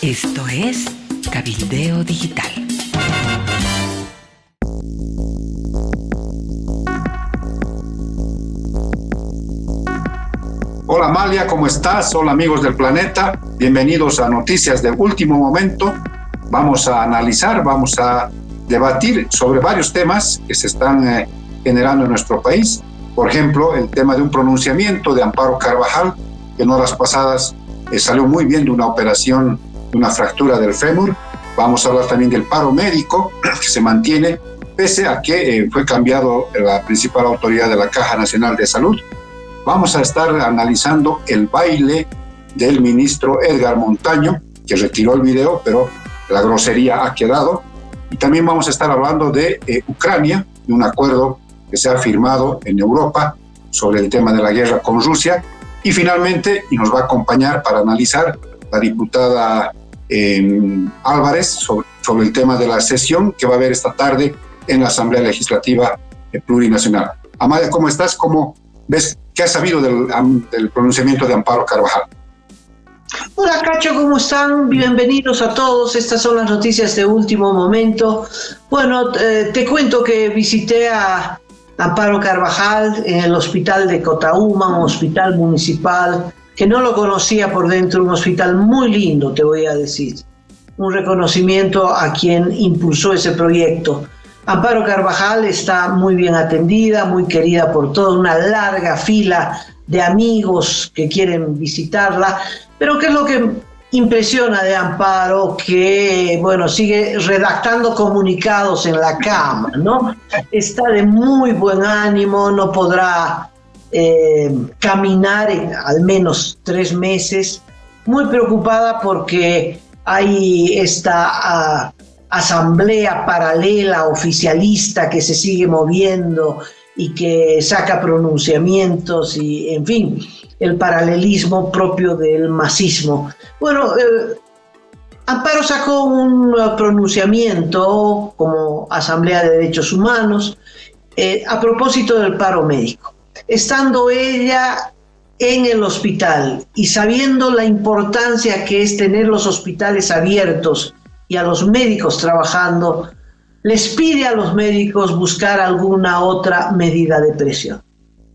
Esto es Cabildeo Digital. Hola Amalia, ¿cómo estás? Hola amigos del planeta, bienvenidos a Noticias de Último Momento. Vamos a analizar, vamos a debatir sobre varios temas que se están generando en nuestro país. Por ejemplo, el tema de un pronunciamiento de Amparo Carvajal, que en horas pasadas salió muy bien de una operación de una fractura del fémur. Vamos a hablar también del paro médico que se mantiene, pese a que fue cambiado la principal autoridad de la Caja Nacional de Salud. Vamos a estar analizando el baile del ministro Edgar Montaño, que retiró el video, pero la grosería ha quedado. Y también vamos a estar hablando de Ucrania, de un acuerdo que se ha firmado en Europa sobre el tema de la guerra con Rusia. Y finalmente, y nos va a acompañar para analizar la diputada Álvarez sobre el tema de la sesión que va a haber esta tarde en la Asamblea Legislativa Plurinacional. Amalia, ¿cómo estás? ¿Cómo ves? ¿Qué has sabido del pronunciamiento de Amparo Carvajal? Hola Cacho, ¿cómo están? Bienvenidos a todos. Estas son las noticias de último momento. Bueno, te cuento que visité a Amparo Carvajal en el hospital de Cotaúma, un hospital municipal que no lo conocía por dentro, un hospital muy lindo, te voy a decir. Un reconocimiento a quien impulsó ese proyecto. Amparo Carvajal está muy bien atendida, muy querida por toda una larga fila de amigos que quieren visitarla, pero ¿qué es lo que impresiona de Amparo? Que, bueno, sigue redactando comunicados en la cama, ¿no? Está de muy buen ánimo, no podrá caminar en al menos 3 meses, muy preocupada porque hay esta asamblea paralela oficialista que se sigue moviendo y que saca pronunciamientos y, en fin, el paralelismo propio del masismo. Bueno, Amparo sacó un pronunciamiento como Asamblea de Derechos Humanos a propósito del paro médico. Estando ella en el hospital y sabiendo la importancia que es tener los hospitales abiertos y a los médicos trabajando, les pide a los médicos buscar alguna otra medida de presión,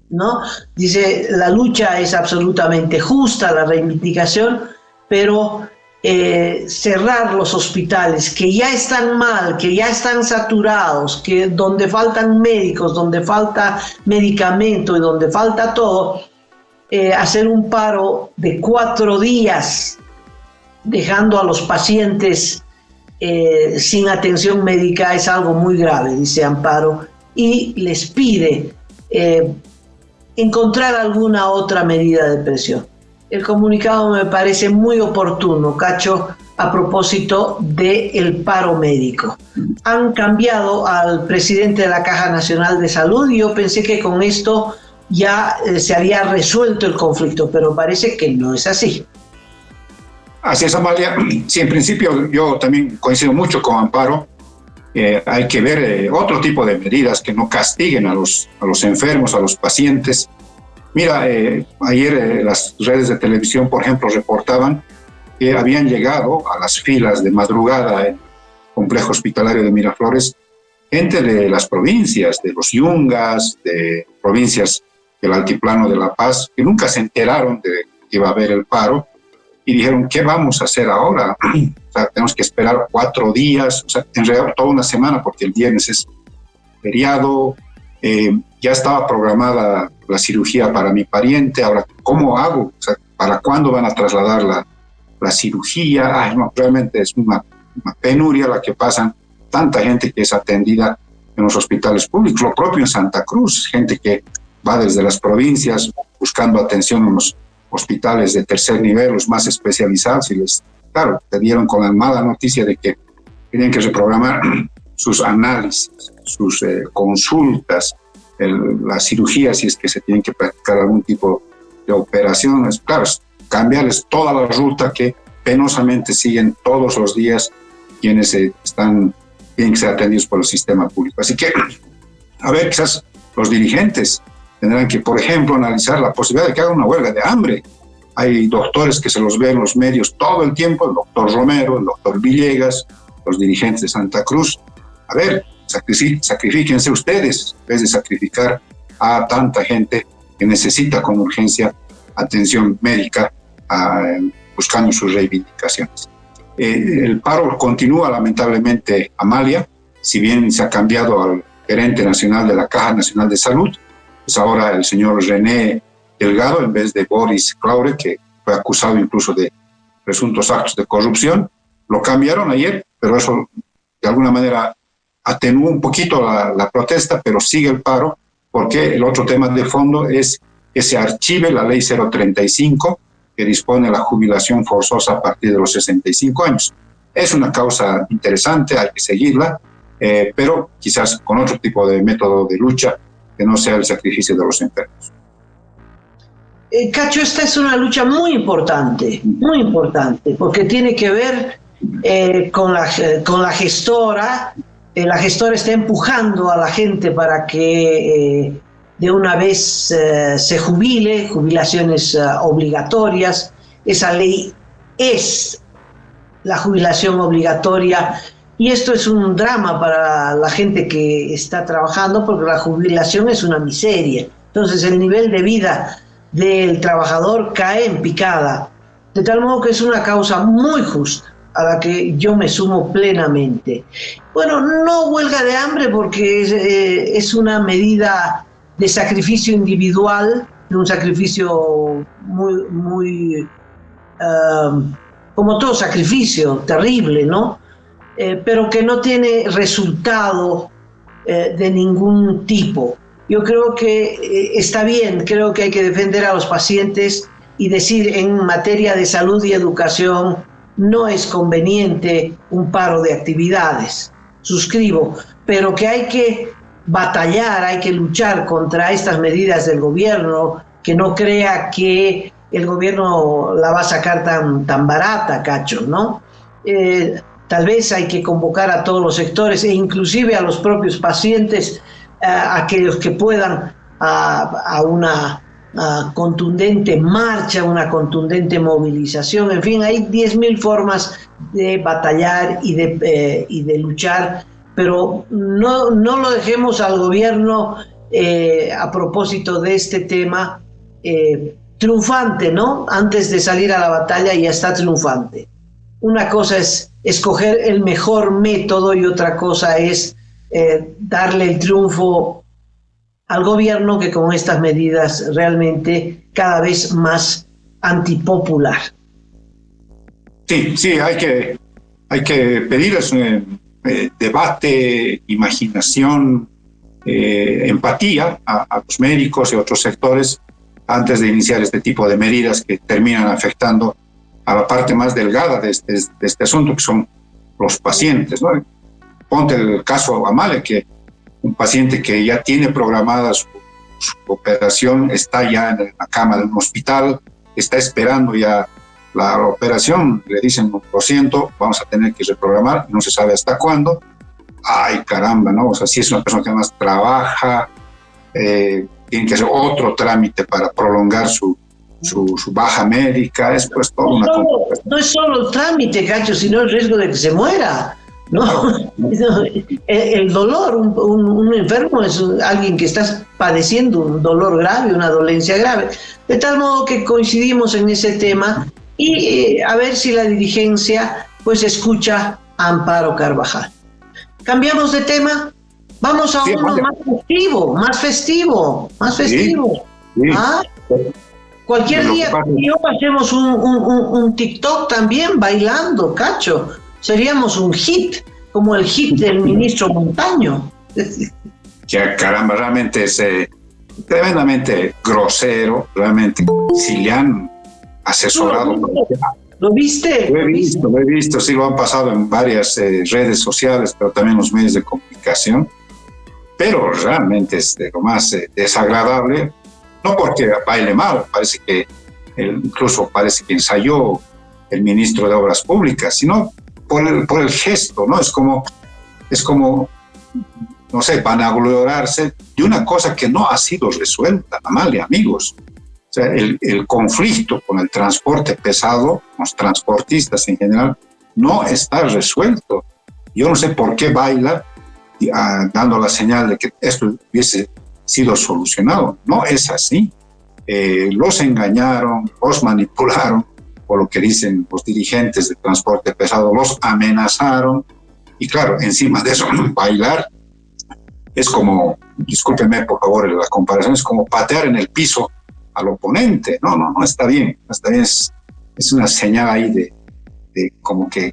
¿no? Dice, la lucha es absolutamente justa, la reivindicación, pero cerrar los hospitales que ya están mal, que ya están saturados, que donde faltan médicos, donde falta medicamento y donde falta todo, hacer un paro de 4 días, dejando a los pacientes sin atención médica, es algo muy grave, dice Amparo, y les pide encontrar alguna otra medida de presión. El comunicado me parece muy oportuno, Cacho, a propósito del paro médico. Han cambiado al presidente de la Caja Nacional de Salud y yo pensé que con esto ya se había resuelto el conflicto, pero parece que no es así. Así es, Amalia. Sí, en principio yo también coincido mucho con Amparo. Hay que ver otro tipo de medidas que no castiguen a los enfermos, a los pacientes. Mira, ayer las redes de televisión, por ejemplo, reportaban que habían llegado a las filas de madrugada en el complejo hospitalario de Miraflores gente de las provincias, de los Yungas, de provincias del Altiplano de La Paz, que nunca se enteraron de que iba a haber el paro y dijeron, ¿qué vamos a hacer ahora? O sea, tenemos que esperar 4 días, o sea, en realidad toda una semana, porque el viernes es feriado. Ya estaba programada la cirugía para mi pariente, ahora, ¿cómo hago? O sea, ¿para cuándo van a trasladar la cirugía? Ay, no, realmente es una penuria la que pasan tanta gente que es atendida en los hospitales públicos, lo propio en Santa Cruz, gente que va desde las provincias buscando atención en los hospitales de tercer nivel, los más especializados, y claro, te dieron con la mala noticia de que tenían que reprogramar sus análisis, sus consultas, la cirugía, si es que se tienen que practicar algún tipo de operaciones. Claro, cambiarles toda la ruta que penosamente siguen todos los días quienes tienen que ser atendidos por el sistema público. Así que, a ver, quizás los dirigentes tendrán que, por ejemplo, analizar la posibilidad de que hagan una huelga de hambre. hay doctores que se los ve en los medios todo el tiempo, el doctor Romero, el doctor Villegas, los dirigentes de Santa Cruz. A ver, sacrifíquense ustedes, en vez de sacrificar a tanta gente que necesita con urgencia atención médica, buscando sus reivindicaciones. El paro continúa, lamentablemente, Amalia, si bien se ha cambiado al gerente nacional de la Caja Nacional de Salud, es ahora el señor René Delgado en vez de Boris Claure, que fue acusado incluso de presuntos actos de corrupción. Lo cambiaron ayer, pero eso de alguna manera atenuó un poquito la protesta, pero sigue el paro, porque el otro tema de fondo es que se archive la ley 035, que dispone la jubilación forzosa a partir de los 65 años. Es una causa interesante, hay que seguirla, pero quizás con otro tipo de método de lucha que no sea el sacrificio de los enfermos. Cacho, esta es una lucha muy importante, porque tiene que ver con la gestora. La gestora está empujando a la gente para que de una vez se jubile, jubilaciones obligatorias. Esa ley es la jubilación obligatoria y esto es un drama para la gente que está trabajando porque la jubilación es una miseria. Entonces el nivel de vida del trabajador cae en picada, de tal modo que es una causa muy justa a la que yo me sumo plenamente. Bueno, no huelga de hambre porque es una medida de sacrificio individual, de un sacrificio muy como todo sacrificio, terrible, ¿no? Pero que no tiene resultado de ningún tipo. Yo creo que está bien, creo que hay que defender a los pacientes y decir en materia de salud y educación no es conveniente un paro de actividades, suscribo, pero que hay que batallar, hay que luchar contra estas medidas del gobierno, que no crea que el gobierno la va a sacar tan barata, Cacho, ¿no? Tal vez hay que convocar a todos los sectores e inclusive a los propios pacientes, aquellos que puedan, a una contundente marcha, una contundente movilización. En fin, hay 10.000 formas de batallar y de luchar, pero no lo dejemos al gobierno a propósito de este tema triunfante, ¿no? Antes de salir a la batalla ya está triunfante. Una cosa es escoger el mejor método y otra cosa es darle el triunfo al gobierno que con estas medidas realmente cada vez más antipopular. Sí, hay que pedirles debate, imaginación, empatía a los médicos y otros sectores antes de iniciar este tipo de medidas que terminan afectando a la parte más delgada de este asunto, que son los pacientes, ¿no? Ponte el caso Amale, que un paciente que ya tiene programada su operación, está ya en la cama de un hospital, está esperando ya la operación, le dicen, lo siento, vamos a tener que reprogramar, no se sabe hasta cuándo. Ay, caramba, ¿no? O sea, si es una persona que además trabaja, tiene que hacer otro trámite para prolongar su baja médica, es pues toda una complicación. No es solo el trámite, Cacho, sino el riesgo de que se muera. No, el dolor, un enfermo es alguien que está padeciendo un dolor grave, una dolencia grave. De tal modo que coincidimos en ese tema y a ver si la dirigencia pues escucha a Amparo Carvajal. Cambiamos de tema, vamos a uno más festivo. Sí. ¿Ah? Cualquier día hacemos un TikTok también bailando, Cacho. Seríamos un hit, como el hit del ministro Montaño. Ya, caramba, realmente es tremendamente grosero, realmente si le han asesorado. ¿Lo viste? Lo he visto, sí, lo han pasado en varias redes sociales, pero también en los medios de comunicación. Pero realmente es de lo más desagradable, no porque baile mal, parece que incluso parece que ensayó el ministro de Obras Públicas, sino por el gesto, ¿no? Es como, no sé, vanagloriarse de una cosa que no ha sido resuelta, Amalia, amigos. O sea, el conflicto con el transporte pesado, los transportistas en general, no está resuelto. Yo no sé por qué baila dando la señal de que esto hubiese sido solucionado. No es así. Los engañaron, los manipularon, por lo que dicen los dirigentes de transporte pesado, los amenazaron. Y claro, encima de eso, bailar es como, discúlpenme por favor la comparación, es como patear en el piso al oponente. No está bien, no está bien. Es una señal ahí de como que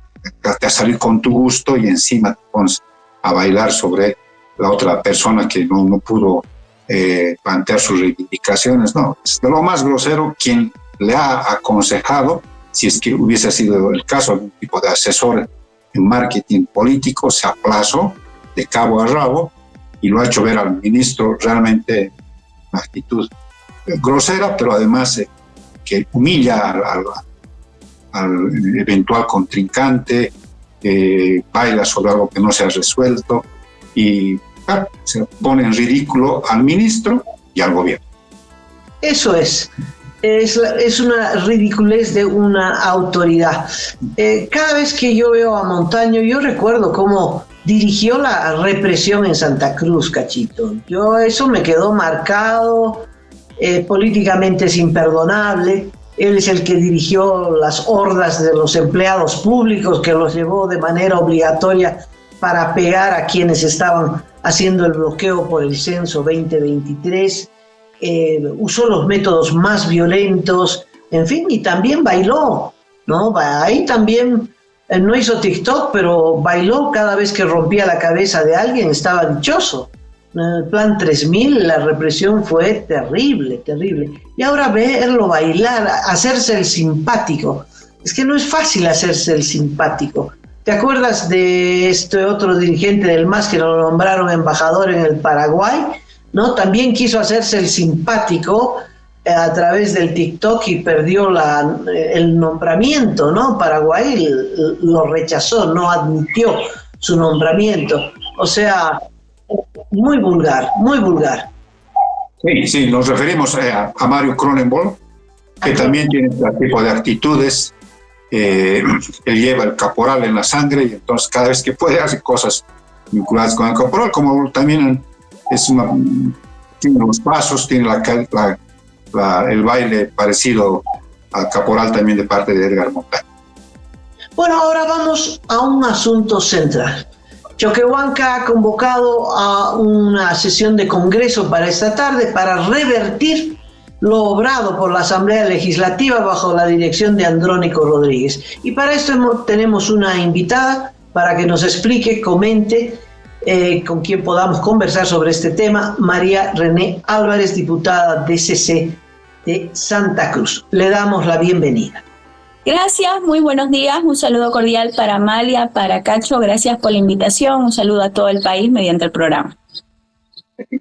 te a salir con tu gusto y encima te pones a bailar sobre la otra persona que no pudo plantear sus reivindicaciones. No, es de lo más grosero. Quien le ha aconsejado, si es que hubiese sido el caso, algún tipo de asesor en marketing político, se aplazó de cabo a rabo y lo ha hecho ver al ministro realmente una actitud grosera, pero además que humilla al eventual contrincante, baila sobre algo que no se ha resuelto y se pone en ridículo al ministro y al gobierno. Eso es una ridiculez de una autoridad. Cada vez que yo veo a Montaño, yo recuerdo cómo dirigió la represión en Santa Cruz, Cachito. Eso me quedó marcado, políticamente es imperdonable. Él es el que dirigió las hordas de los empleados públicos que los llevó de manera obligatoria para pegar a quienes estaban haciendo el bloqueo por el censo 2023. Usó los métodos más violentos, en fin, y también bailó, ¿no? Ahí también no hizo TikTok, pero bailó cada vez que rompía la cabeza de alguien, estaba dichoso. En el plan 3000 la represión fue terrible, terrible. Y ahora verlo bailar, hacerse el simpático. Es que no es fácil hacerse el simpático. ¿Te acuerdas de este otro dirigente del MAS que lo nombraron embajador en el Paraguay? ¿No? También quiso hacerse el simpático a través del TikTok y perdió el nombramiento, ¿no? Paraguay lo rechazó, no admitió su nombramiento. O sea, muy vulgar, muy vulgar. Sí, nos referimos a Mario Cronenberg, que también tiene este tipo de actitudes. Él lleva el caporal en la sangre y entonces cada vez que puede hace cosas vinculadas con el caporal, como también tiene los pasos, tiene el baile parecido al caporal también de parte de Edgar Montaño. Bueno, ahora vamos a un asunto central. Choquehuanca ha convocado a una sesión de congreso para esta tarde para revertir lo obrado por la Asamblea Legislativa bajo la dirección de Andrónico Rodríguez. Y para esto tenemos una invitada para que nos explique, comente, con quien podamos conversar sobre este tema, María René Álvarez, diputada DCC de Santa Cruz. Le damos la bienvenida. Gracias, muy buenos días, un saludo cordial para Amalia, para Cacho, gracias por la invitación, un saludo a todo el país mediante el programa.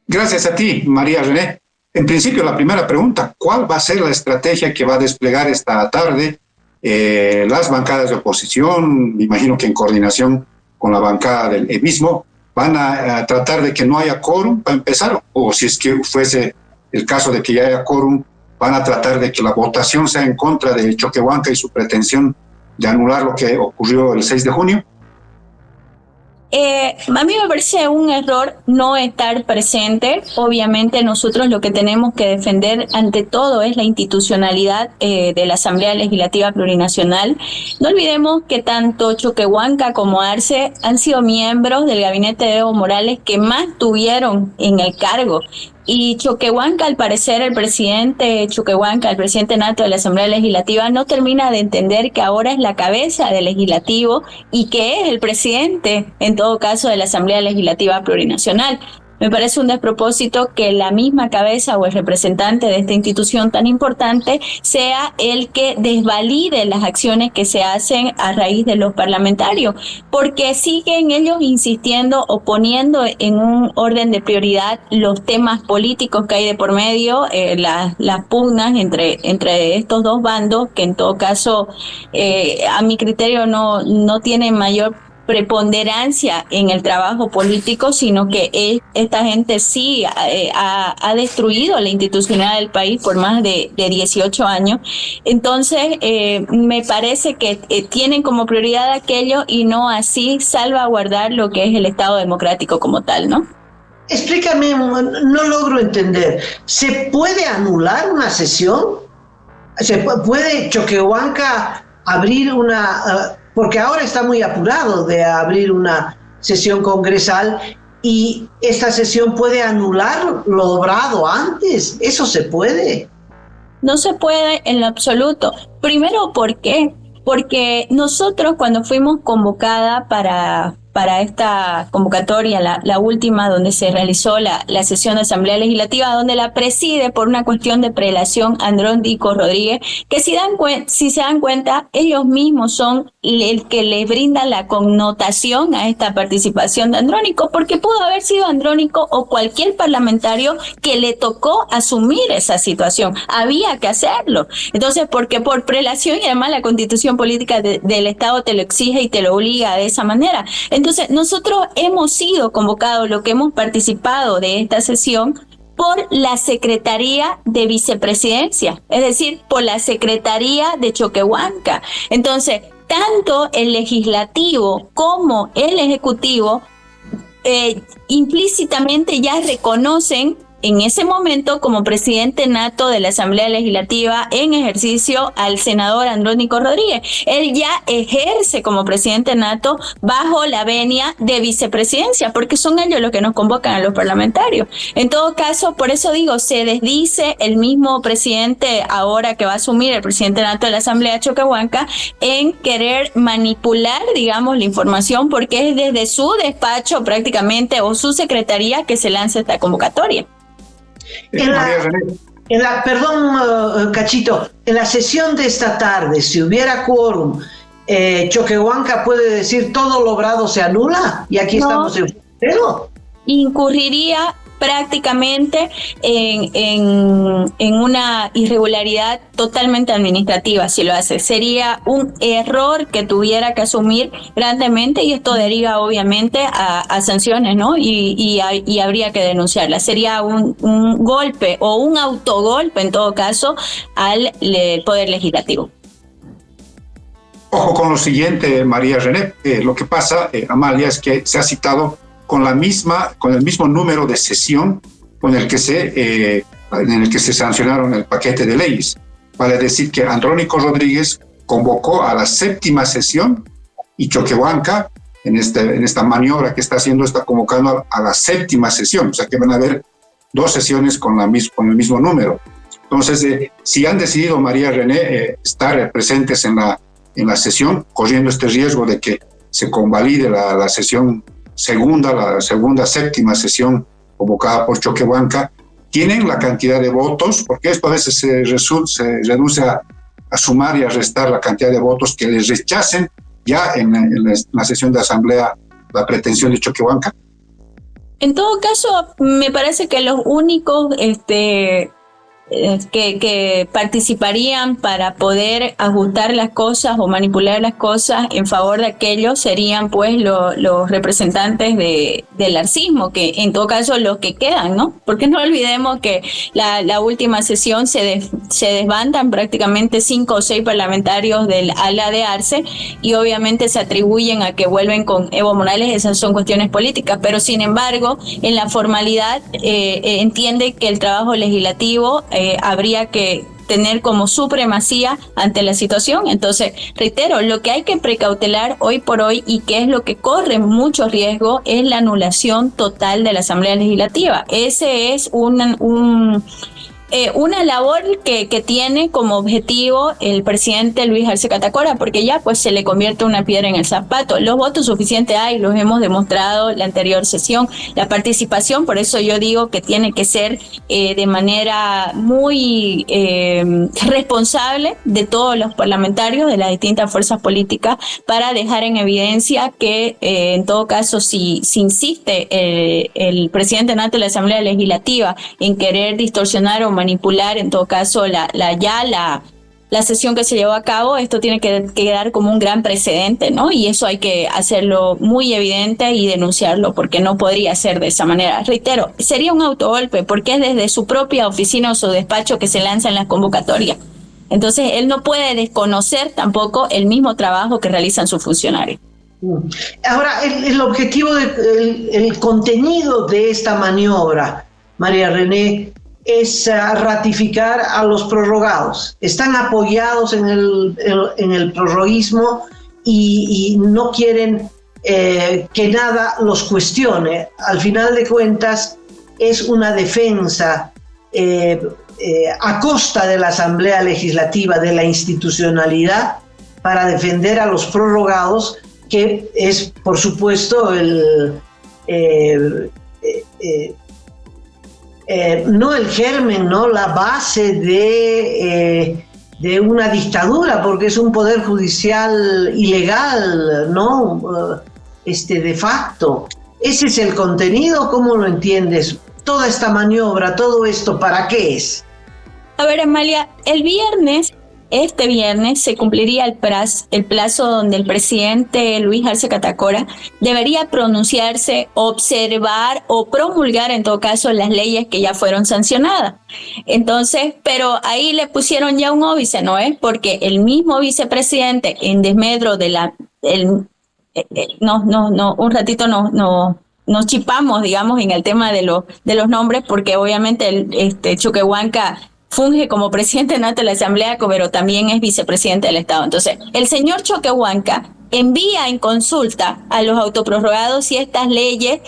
Gracias a ti, María René. En principio, la primera pregunta, ¿cuál va a ser la estrategia que va a desplegar esta tarde las bancadas de oposición? Me imagino que en coordinación con la bancada del mismo, ¿van a tratar de que no haya quórum para empezar? O si es que fuese el caso de que ya haya quórum, ¿van a tratar de que la votación sea en contra de Choquehuanca y su pretensión de anular lo que ocurrió el 6 de junio? A mí me parece un error no estar presente. Obviamente nosotros lo que tenemos que defender ante todo es la institucionalidad de la Asamblea Legislativa Plurinacional. No olvidemos que tanto Choquehuanca como Arce han sido miembros del gabinete de Evo Morales que más tuvieron en el cargo. Y Choquehuanca, al parecer, el presidente Choquehuanca, el presidente nato de la Asamblea Legislativa, no termina de entender que ahora es la cabeza del legislativo y que es el presidente, en todo caso, de la Asamblea Legislativa Plurinacional. Me parece un despropósito que la misma cabeza o el representante de esta institución tan importante sea el que desvalide las acciones que se hacen a raíz de los parlamentarios, porque siguen ellos insistiendo o poniendo en un orden de prioridad los temas políticos que hay de por medio, las pugnas entre estos dos bandos, que en todo caso a mi criterio no tienen mayor preponderancia en el trabajo político, sino que esta gente sí ha destruido la institucionalidad del país por más de 18 años. Entonces, me parece que tienen como prioridad aquello y no así salvaguardar lo que es el Estado democrático como tal, ¿no? Explícame, no logro entender. ¿Se puede anular una sesión? ¿Se puede Choquehuanca abrir una...? Porque ahora está muy apurado de abrir una sesión congresal y esta sesión puede anular lo obrado antes. ¿Eso se puede? No se puede en lo absoluto. Primero, ¿por qué? Porque nosotros cuando fuimos convocada para esta convocatoria, la última donde se realizó la sesión de Asamblea Legislativa, donde la preside por una cuestión de prelación Andrónico Rodríguez, que si se dan cuenta, ellos mismos son el que le brinda la connotación a esta participación de Andrónico, porque pudo haber sido Andrónico o cualquier parlamentario que le tocó asumir esa situación. Había que hacerlo. Entonces, porque por prelación, y además la Constitución Política del Estado te lo exige y te lo obliga de esa manera. Entonces, nosotros hemos sido convocados, lo que hemos participado de esta sesión, por la Secretaría de Vicepresidencia, es decir, por la Secretaría de Choquehuanca. Entonces, tanto el legislativo como el ejecutivo implícitamente ya reconocen en ese momento como presidente nato de la Asamblea Legislativa en ejercicio al senador Andrónico Rodríguez. Él ya ejerce como presidente nato bajo la venia de vicepresidencia, porque son ellos los que nos convocan a los parlamentarios. En todo caso, por eso digo, se desdice el mismo presidente ahora que va a asumir, el presidente nato de la Asamblea Choquehuanca, en querer manipular, digamos, la información, porque es desde su despacho prácticamente o su secretaría que se lanza esta convocatoria. Perdón, Cachito, en la sesión de esta tarde, si hubiera quórum, Choquehuanca puede decir todo logrado se anula y aquí estamos en febrero. Incurriría prácticamente en una irregularidad totalmente administrativa si lo hace. Sería un error que tuviera que asumir grandemente y esto deriva obviamente a sanciones, ¿no? Y habría que denunciarla. Sería un golpe o un autogolpe en todo caso al Poder Legislativo. Ojo con lo siguiente, María René. Lo que pasa, Amalia, es que se ha citado con el mismo número de sesión en el que se sancionaron el paquete de leyes. Vale decir que Andrónico Rodríguez convocó a la 7ª sesión y Choquehuanca, en esta maniobra que está haciendo, está convocando a la 7ª sesión. O sea que van a haber 2 sesiones con el mismo número. Entonces, si han decidido, María René, estar presentes en la sesión, corriendo este riesgo de que se convalide la sesión la segunda 7ª sesión convocada por Choquehuanca, tienen la cantidad de votos, porque esto a veces se reduce a sumar y a restar la cantidad de votos que les rechacen ya en la sesión de asamblea la pretensión de Choquehuanca. En todo caso, me parece que los únicos que participarían para poder ajustar las cosas o manipular las cosas en favor de aquellos serían pues los representantes del arcismo, que en todo caso los que quedan, ¿no? Porque no olvidemos que la última sesión se desbandan prácticamente 5 o 6 parlamentarios del ala de Arce y obviamente se atribuyen a que vuelven con Evo Morales. Esas son cuestiones políticas, pero sin embargo en la formalidad entiende que el trabajo legislativo habría que tener como supremacía ante la situación. Entonces, reitero, lo que hay que precautelar hoy por hoy y que es lo que corre mucho riesgo es la anulación total de la Asamblea Legislativa. Ese es una labor que tiene como objetivo el presidente Luis Arce Catacora, porque ya pues se le convierte una piedra en el zapato. Los votos suficientes hay, los hemos demostrado la anterior sesión, la participación, por eso yo digo que tiene que ser de manera muy responsable de todos los parlamentarios de las distintas fuerzas políticas para dejar en evidencia que en todo caso si insiste el presidente nato de la Asamblea Legislativa en querer distorsionar o manipular en todo caso la la sesión que se llevó a cabo, esto tiene que quedar como un gran precedente, ¿no? Y eso hay que hacerlo muy evidente y denunciarlo, porque no podría ser de esa manera. Reitero, sería un autogolpe, porque es desde su propia oficina o su despacho que se lanzan las convocatorias. Entonces, él no puede desconocer tampoco el mismo trabajo que realizan sus funcionarios. Ahora, el objetivo, el contenido de esta maniobra, María René, es ratificar a los prorrogados. Están apoyados en el prorroguismo y no quieren que nada los cuestione. Al final de cuentas, es una defensa a costa de la Asamblea Legislativa, de la institucionalidad, para defender a los prorrogados, que es, por supuesto, no el germen, no la base de una dictadura, porque es un poder judicial ilegal, ¿no? De facto. ¿Ese es el contenido? ¿Cómo lo entiendes? Toda esta maniobra, todo esto, ¿para qué es? A ver, Amalia, este viernes se cumpliría el plazo donde el presidente Luis Arce Catacora debería pronunciarse, observar o promulgar en todo caso las leyes que ya fueron sancionadas. Entonces, pero ahí le pusieron ya un óbice, ¿no es? Porque el mismo vicepresidente, en desmedro de un ratito nos chipamos, digamos, en el tema de los nombres, porque obviamente Choquehuanca funge como presidente nato de la Asamblea, pero también es vicepresidente del Estado. Entonces, el señor Choquehuanca envía en consulta a los autoprorrogados si estas leyes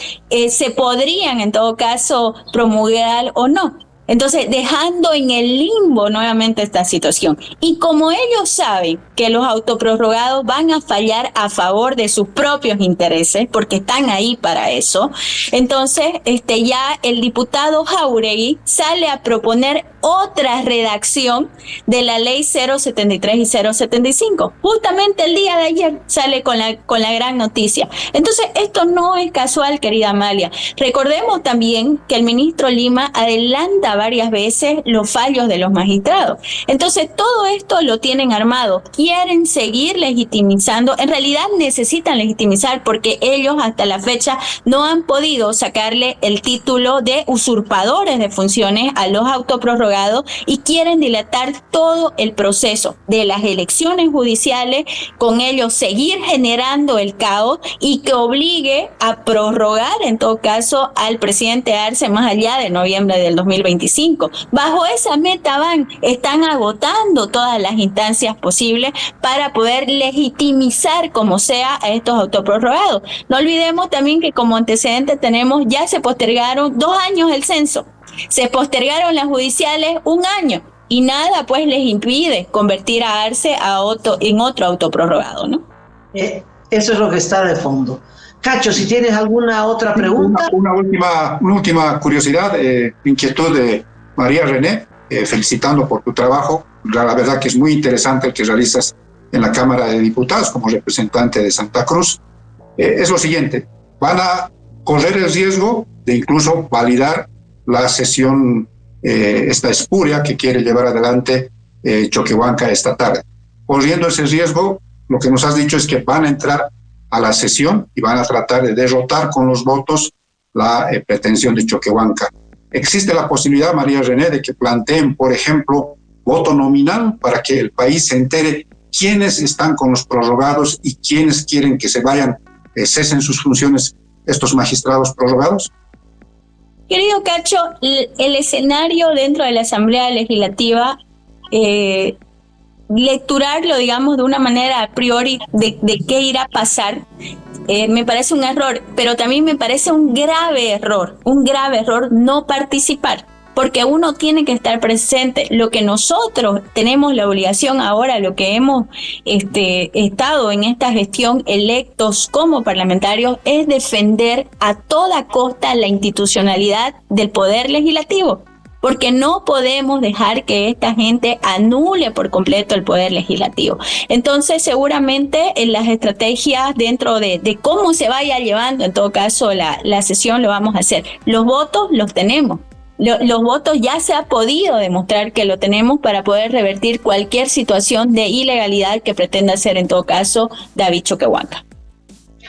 se podrían, en todo caso, promulgar o no. Entonces, dejando en el limbo nuevamente esta situación. Y como ellos saben que los autoprorrogados van a fallar a favor de sus propios intereses, porque están ahí para eso, entonces ya el diputado Jáuregui sale a proponer otra redacción de la ley 073 y 075. Justamente el día de ayer sale con la gran noticia. Entonces, esto no es casual, querida Amalia. Recordemos también que el ministro Lima adelanta varias veces los fallos de los magistrados. Entonces, todo esto lo tienen armado. Quieren seguir legitimizando. En realidad necesitan legitimizar, porque ellos hasta la fecha no han podido sacarle el título de usurpadores de funciones a los autoprorrogados y quieren dilatar todo el proceso de las elecciones judiciales, con ellos seguir generando el caos y que obligue a prorrogar en todo caso al presidente Arce más allá de noviembre del 2025. Bajo esa meta están agotando todas las instancias posibles para poder legitimizar como sea a estos autoprorrogados. No olvidemos también que como antecedente ya se postergaron 2 años el censo. Se postergaron las judiciales 1 año y nada pues les impide convertir a Arce en otro autoprorrogado, ¿no? Eso es lo que está de fondo. Cacho, si tienes alguna otra pregunta. Una última curiosidad, inquietud de María René, felicitando por tu trabajo. La verdad que es muy interesante el que realizas en la Cámara de Diputados como representante de Santa Cruz. Es lo siguiente, van a correr el riesgo de incluso validar la sesión esta espuria que quiere llevar adelante Choquehuanca esta tarde. Corriendo ese riesgo, lo que nos has dicho es que van a entrar a la sesión y van a tratar de derrotar con los votos la pretensión de Choquehuanca. ¿Existe la posibilidad, María René, de que planteen, por ejemplo, voto nominal para que el país se entere quiénes están con los prorrogados y quiénes quieren que se vayan, cesen sus funciones estos magistrados prorrogados? Querido Cacho, el escenario dentro de la Asamblea Legislativa, lecturarlo, digamos, de una manera a priori de qué irá a pasar, me parece un error, pero también me parece un grave error no participar, porque uno tiene que estar presente. Lo que nosotros tenemos la obligación ahora, lo que hemos estado en esta gestión electos como parlamentarios, es defender a toda costa la institucionalidad del Poder Legislativo, porque no podemos dejar que esta gente anule por completo el Poder Legislativo. Entonces, seguramente en las estrategias dentro de cómo se vaya llevando, en todo caso, la sesión, lo vamos a hacer. Los votos los tenemos. los votos ya se ha podido demostrar que lo tenemos para poder revertir cualquier situación de ilegalidad que pretenda hacer en todo caso David Choquehuanca.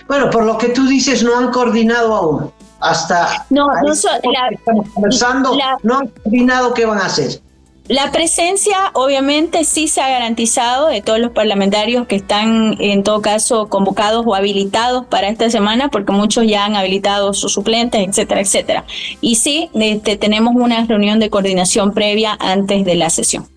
Bueno, por lo que tú dices, no han coordinado aún. Hasta no estamos conversando, no han coordinado qué van a hacer. La presencia obviamente sí se ha garantizado de todos los parlamentarios que están en todo caso convocados o habilitados para esta semana, porque muchos ya han habilitado sus suplentes, etcétera, etcétera. Y sí, tenemos una reunión de coordinación previa antes de la sesión.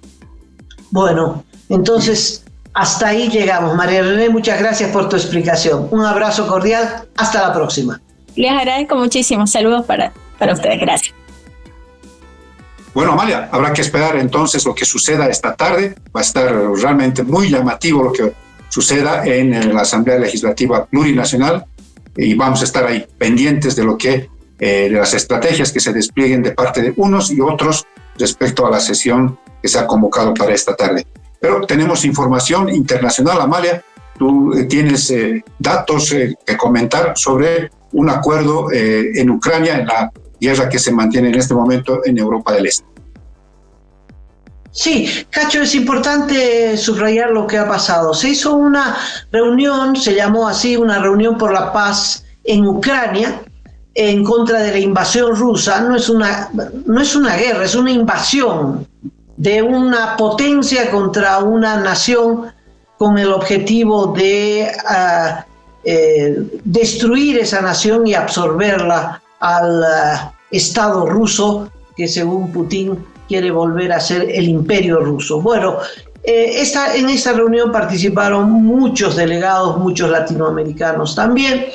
Bueno, entonces hasta ahí llegamos. María René, muchas gracias por tu explicación. Un abrazo cordial, hasta la próxima. Les agradezco muchísimo, saludos para ustedes, gracias. Bueno, Amalia, habrá que esperar entonces lo que suceda esta tarde. Va a estar realmente muy llamativo lo que suceda en la Asamblea Legislativa Plurinacional y vamos a estar ahí pendientes de lo que de las estrategias que se desplieguen de parte de unos y otros respecto a la sesión que se ha convocado para esta tarde. Pero tenemos información internacional, Amalia. Tú tienes datos que comentar sobre un acuerdo en Ucrania, en la guerra que se mantiene en este momento en Europa del Este. Sí, Cacho, es importante subrayar lo que ha pasado. Se hizo una reunión, se llamó así, una reunión por la paz en Ucrania, en contra de la invasión rusa. No es una guerra, es una invasión de una potencia contra una nación con el objetivo de destruir esa nación y absorberla al Estado ruso, que según Putin quiere volver a ser el imperio ruso. Bueno, en esta reunión participaron muchos delegados, muchos latinoamericanos también,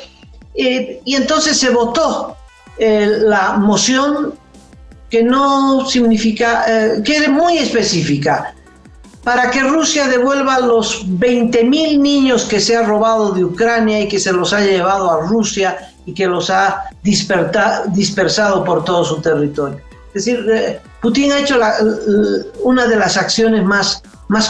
y entonces se votó la moción que no significa, que es muy específica, para que Rusia devuelva los 20.000 niños que se ha robado de Ucrania y que se los ha llevado a Rusia y que los ha dispersado por todo su territorio. Es decir, Putin ha hecho una de las acciones más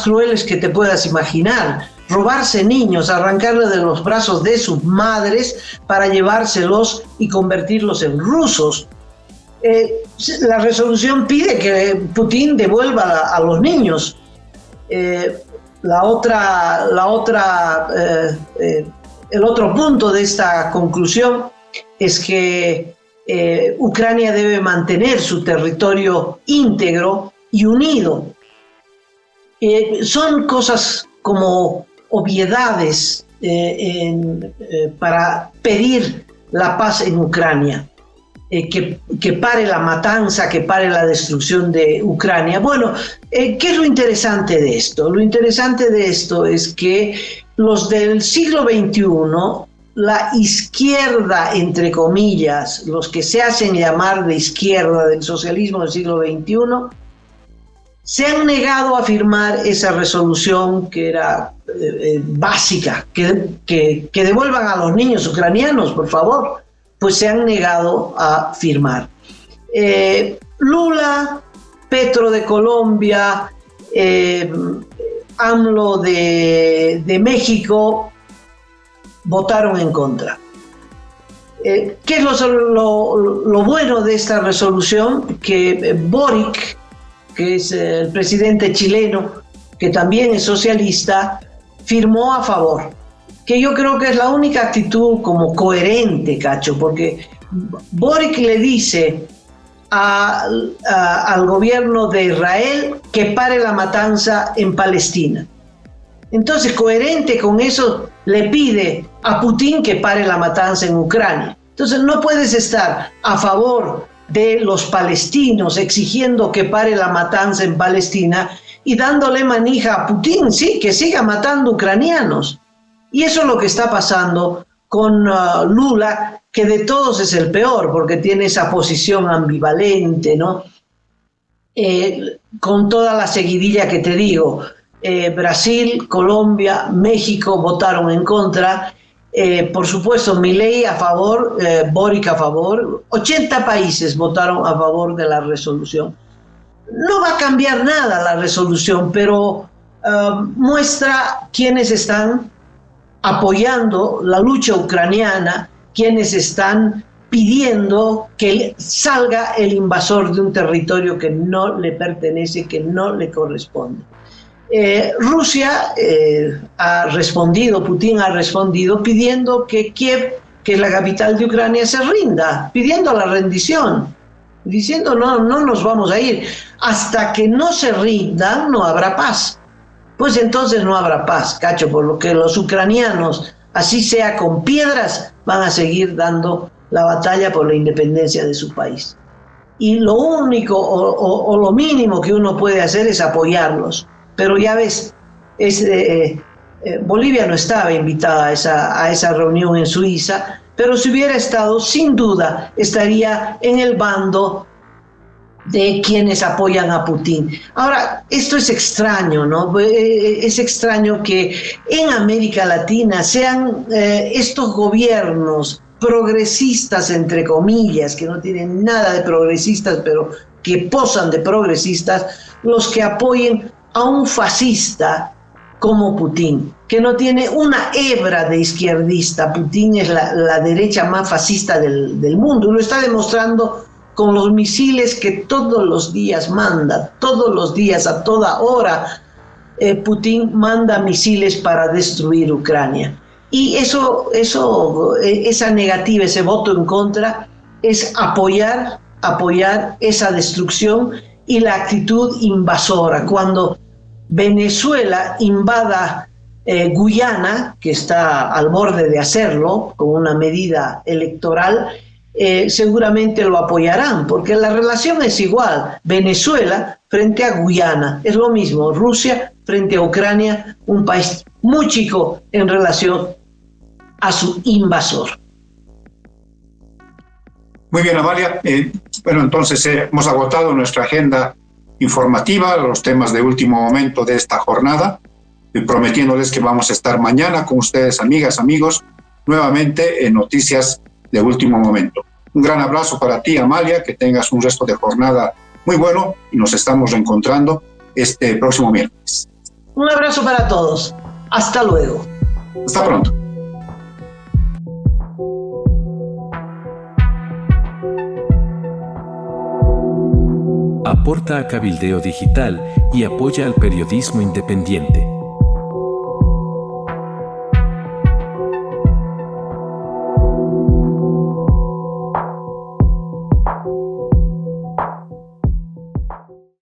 crueles que te puedas imaginar: robarse niños, arrancarle de los brazos de sus madres para llevárselos y convertirlos en rusos. La resolución pide que Putin devuelva a los niños. El otro punto de esta conclusión es que Ucrania debe mantener su territorio íntegro y unido. Son cosas como obviedades para pedir la paz en Ucrania. Que pare la matanza, que pare la destrucción de Ucrania. Bueno, ¿qué es lo interesante de esto? Lo interesante de esto es que los del siglo XXI, la izquierda, entre comillas, los que se hacen llamar de izquierda del socialismo del siglo XXI, se han negado a firmar esa resolución que era básica, que devuelvan a los niños ucranianos, por favor. Pues se han negado a firmar. Lula, Petro de Colombia, AMLO de México votaron en contra. ¿Qué es lo bueno de esta resolución? Que Boric, que es el presidente chileno, que también es socialista, firmó a favor. Que yo creo que es la única actitud como coherente, Cacho, porque Boric le dice al gobierno de Israel que pare la matanza en Palestina. Entonces, coherente con eso, le pide a Putin que pare la matanza en Ucrania. Entonces, no puedes estar a favor de los palestinos exigiendo que pare la matanza en Palestina y dándole manija a Putin, sí, que siga matando ucranianos. Y eso es lo que está pasando con Lula, que de todos es el peor, porque tiene esa posición ambivalente, ¿no? Con toda la seguidilla que te digo, Brasil, Colombia, México votaron en contra, por supuesto Milei a favor, Boric a favor, 80 países votaron a favor de la resolución. No va a cambiar nada la resolución, pero muestra quiénes están apoyando la lucha ucraniana, quienes están pidiendo que salga el invasor de un territorio que no le pertenece, que no le corresponde. Rusia ha respondido, Putin ha respondido pidiendo que Kiev, que es la capital de Ucrania, se rinda, pidiendo la rendición, diciendo no nos vamos a ir. Hasta que no se rindan no habrá paz. Pues entonces no habrá paz, Cacho, por lo que los ucranianos, así sea con piedras, van a seguir dando la batalla por la independencia de su país. Y lo único o lo mínimo que uno puede hacer es apoyarlos. Pero ya ves, Bolivia no estaba invitada a esa reunión en Suiza, pero si hubiera estado, sin duda, estaría en el bando de quienes apoyan a Putin. Ahora, esto es extraño, ¿no? Es extraño que en América Latina sean estos gobiernos progresistas, entre comillas, que no tienen nada de progresistas, pero que posan de progresistas, los que apoyen a un fascista como Putin, que no tiene una hebra de izquierdista. Putin es la derecha más fascista del mundo, y lo está demostrando con los misiles que todos los días manda, todos los días, a toda hora, Putin manda misiles para destruir Ucrania. Y esa negativa, ese voto en contra, es apoyar esa destrucción y la actitud invasora. Cuando Venezuela invada Guyana, que está al borde de hacerlo, con una medida electoral, seguramente lo apoyarán, porque la relación es igual, Venezuela frente a Guyana, es lo mismo, Rusia frente a Ucrania, un país muy chico en relación a su invasor. Muy bien, Amalia. Bueno, entonces hemos agotado nuestra agenda informativa, los temas de último momento de esta jornada, y prometiéndoles que vamos a estar mañana con ustedes, amigas, amigos, nuevamente en Noticias de Último Momento. Un gran abrazo para ti, Amalia, que tengas un resto de jornada muy bueno y nos estamos reencontrando este próximo miércoles. Un abrazo para todos. Hasta luego. Hasta pronto. Aporta a Cabildeo Digital y apoya al periodismo independiente.